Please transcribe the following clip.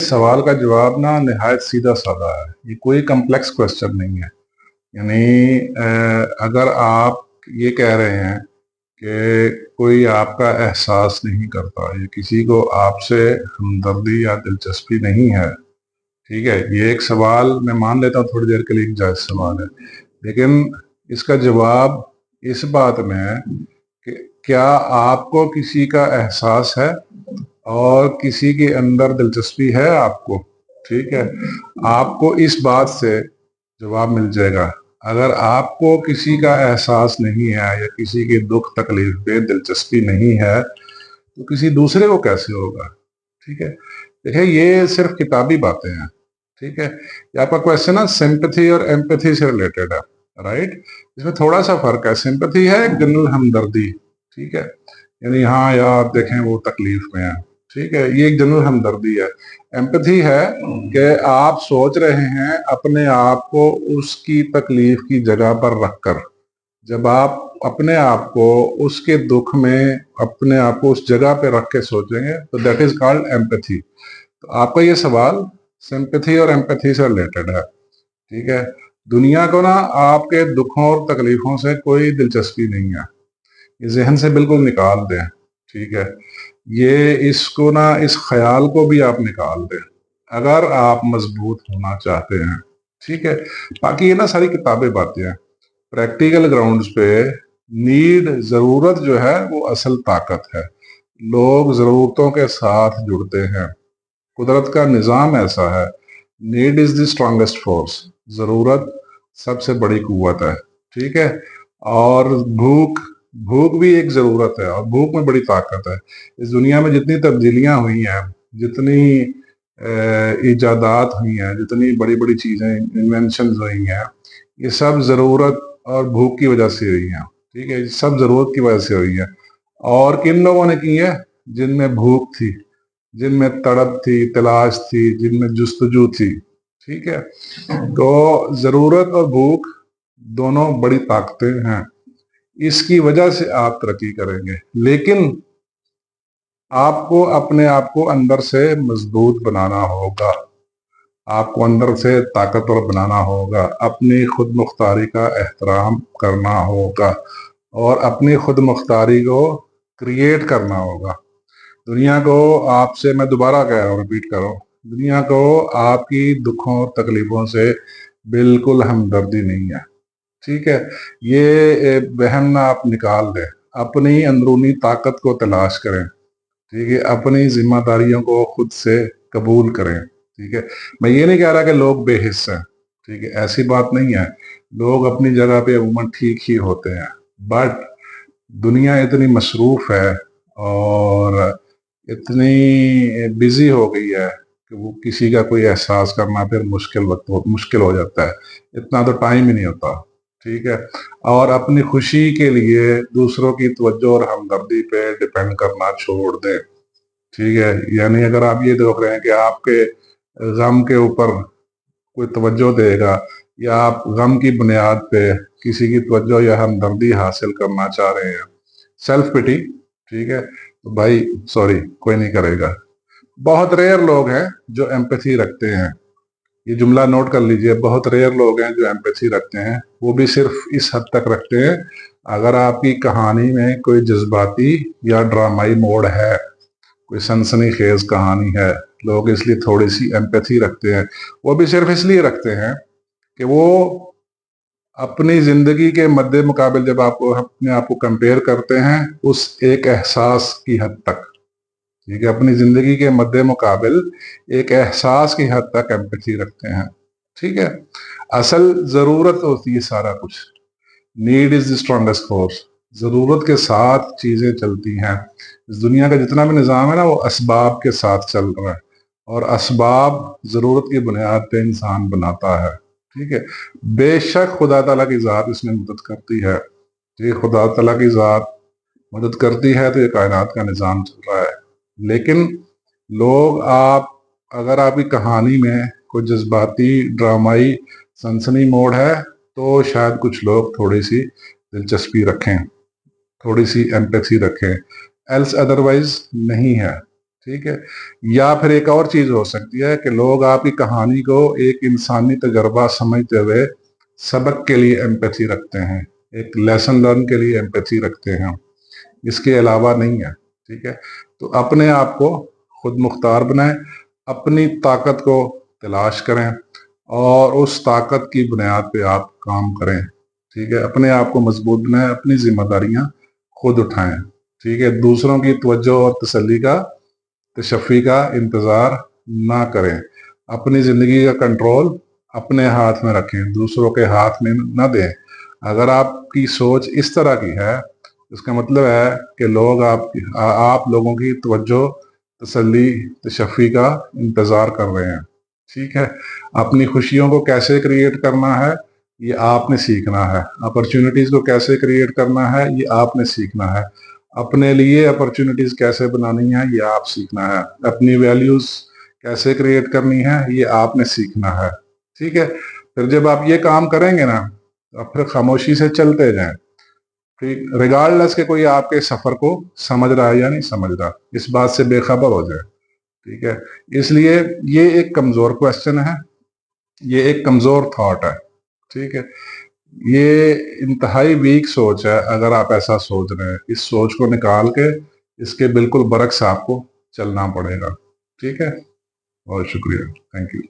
सवाल का जवाब ना निहायत सीधा साधा है। ये कोई कम्प्लेक्स क्वेश्चन नहीं है। यानी अगर आप ये कह रहे हैं कि कोई आपका एहसास नहीं करता या किसी को आपसे हमदर्दी या दिलचस्पी नहीं है, ठीक है, ये एक सवाल मैं मान लेता हूँ थोड़ी देर के लिए एक जायज़ सवाल है, लेकिन इसका जवाब इस बात में है कि क्या आपको किसी का एहसास है और किसी के अंदर दिलचस्पी है आपको, ठीक है। आपको इस बात से जवाब मिल जाएगा। अगर आपको किसी का एहसास नहीं है या किसी के दुख तकलीफ पे दिलचस्पी नहीं है तो किसी दूसरे को कैसे होगा, ठीक है। देखिए ये सिर्फ किताबी बातें हैं, ठीक है। ये आपका क्वेश्चन है सिंपैथी और एम्पैथी से रिलेटेड है, राइट। इसमें थोड़ा सा फर्क है। सिंपैथी है एक जनरल हमदर्दी, ठीक है, यानी हाँ यार देखें वो तकलीफ में है, ठीक है, ये एक जनरल हमदर्दी है। एम्पैथी है कि आप सोच रहे हैं अपने आप को उसकी तकलीफ की जगह पर रखकर। जब आप अपने आप को उसके दुख में अपने आप को उस जगह पे रख के सोचेंगे तो दैट इज कॉल्ड एम्पैथी। तो आपका ये सवाल सिंपैथी और एम्पैथी से रिलेटेड है, ठीक है। दुनिया को ना आपके दुखों और तकलीफों से कोई दिलचस्पी नहीं है, ये जहन से बिल्कुल निकाल दें, ठीक है। ये इसको ना इस ख्याल को भी आप निकाल दें अगर आप मजबूत होना चाहते हैं, ठीक है। बाकी ये ना सारी किताबें बातें हैं। प्रैक्टिकल ग्राउंड्स पे नीड जरूरत जो है वो असल ताकत है। लोग जरूरतों के साथ जुड़ते हैं। कुदरत का निज़ाम ऐसा है, need is the strongest force, जरूरत सबसे बड़ी कुव्वत है, ठीक है। और भूख भूख भी एक जरूरत है और भूख में बड़ी ताकत है। इस दुनिया में जितनी तब्दीलियां हुई हैं, जितनी इजादात हुई हैं, जितनी बड़ी बड़ी चीजें इन्वेंशन हुई हैं, ये सब जरूरत और भूख की वजह से हुई हैं, ठीक है। ये सब जरूरत की वजह से हुई है। और किन लोगों ने की है? जिनमें भूख थी, जिनमें तड़प थी, तलाश थी, जिनमें जुस्तजू थी, ठीक है। तो जरूरत और भूख दोनों बड़ी ताकतें हैं। इसकी वजह से आप तरक्की करेंगे, लेकिन आपको अपने आप को अंदर से मजबूत बनाना होगा। आपको अंदर से ताकतवर बनाना होगा, अपनी खुद मुख्तारी का एहतराम करना होगा और अपनी खुद मुख्तारी को क्रिएट करना होगा। दुनिया को आपसे, मैं दोबारा कह रहा हूँ, रिपीट कर रहा हूँ, दुनिया को आपकी दुखों और तकलीफों से बिल्कुल हमदर्दी नहीं है, ठीक है। ये वहम ना आप निकाल दें, अपनी अंदरूनी ताकत को तलाश करें, ठीक है। अपनी जिम्मेदारियों को खुद से कबूल करें, ठीक है। मैं ये नहीं कह रहा कि लोग बेहिस्स हैं, ठीक है, ऐसी बात नहीं है। लोग अपनी जगह पे अमूमन ठीक ही होते हैं, बट दुनिया इतनी मसरूफ है और इतनी बिजी हो गई है कि वो किसी का कोई एहसास करना फिर मुश्किल हो जाता है। इतना तो टाइम ही नहीं होता, ठीक है। और अपनी खुशी के लिए दूसरों की तवज्जो और हमदर्दी पे डिपेंड करना छोड़ दें, ठीक है। यानी अगर आप ये देख रहे हैं कि आपके गम के ऊपर कोई तवज्जो देगा या आप गम की बुनियाद पे किसी की तवज्जो या हमदर्दी हासिल करना चाह रहे हैं, सेल्फ पिटी, ठीक है, तो भाई सॉरी, कोई नहीं करेगा। बहुत रेयर लोग हैं जो एम्पैथी रखते हैं। ये जुमला नोट कर लीजिए, बहुत रेयर लोग हैं जो एम्पैथी रखते हैं, वो भी सिर्फ इस हद तक रखते हैं अगर आपकी कहानी में कोई जज्बाती या ड्रामाई मोड़ है, कोई सनसनीखेज कहानी है। लोग इसलिए थोड़ी सी एम्पैथी रखते हैं, वो भी सिर्फ इसलिए रखते हैं कि वो अपनी जिंदगी के मद्दे मुकाबिल जब आप अपने आप को कंपेयर करते हैं उस एक एहसास की हद तक, ठीक है, अपनी जिंदगी के मद्दे मुकाबिल एक एहसास की हद तक एम्पैथी रखते हैं, ठीक है। असल जरूरत होती है सारा कुछ, need is the strongest force, जरूरत के साथ चीजें चलती हैं। इस दुनिया का जितना भी निज़ाम है ना वो असबाब के साथ चल रहा है और असबाब जरूरत की बुनियाद पे इंसान बनाता है, ठीक है। बेशक खुदा ताला की ज़ात इसमें मदद करती है, ठीक, खुदा ताला की ज़ात मदद करती है तो ये कायनात का निज़ाम चल रहा है। लेकिन लोग, आप अगर आपकी कहानी में कोई जज्बाती ड्रामाई सनसनी मोड़ है तो शायद कुछ लोग थोड़ी सी दिलचस्पी रखें, थोड़ी सी एम्पैथी रखें, एल्स अदरवाइज नहीं है, ठीक है। या फिर एक और चीज हो सकती है कि लोग आपकी कहानी को एक इंसानी तजर्बा समझते हुए सबक के लिए एम्पैथी रखते हैं, एक लेसन लर्न के लिए एम्पैथी रखते हैं, इसके अलावा नहीं है। ठीक है। तो अपने आप को खुद मुख्तार बनाएं, अपनी ताकत को तलाश करें और उस ताकत की बुनियाद पे आप काम करें। ठीक है। अपने आप को मजबूत बनाएं, अपनी जिम्मेदारियां खुद उठाएं। ठीक है। दूसरों की तवज्जो और तसल्ली का, तशफ़ी का इंतज़ार ना करें। अपनी ज़िंदगी का कंट्रोल अपने हाथ में रखें, दूसरों के हाथ में ना दें। अगर आपकी सोच इस तरह की है, इसका मतलब है कि लोग आप लोगों की तवज्जो, तसल्ली, तशफ़ी का इंतज़ार कर रहे हैं। ठीक है। अपनी खुशियों को कैसे क्रिएट करना है, ये आपने सीखना है। अपॉर्चुनिटीज़ को कैसे क्रिएट करना है, ये आपने सीखना है। अपने लिए अपॉर्चुनिटीज कैसे बनानी है, ये आप सीखना है। अपनी वैल्यूज कैसे क्रिएट करनी है, ये आपने सीखना है। ठीक है। फिर जब आप ये काम करेंगे ना, तो आप फिर खामोशी से चलते जाएं, ठीक, रिगार्डलेस के कोई आपके सफर को समझ रहा है या नहीं समझ रहा, इस बात से बेखबर हो जाए। ठीक है। इसलिए ये एक कमजोर क्वेश्चन है, ये एक कमजोर थॉट है। ठीक है। ये इंतहाई वीक सोच है। अगर आप ऐसा सोच रहे हैं, इस सोच को निकाल के इसके बिल्कुल बरक्स आपको चलना पड़ेगा। ठीक है। बहुत शुक्रिया। Thank you.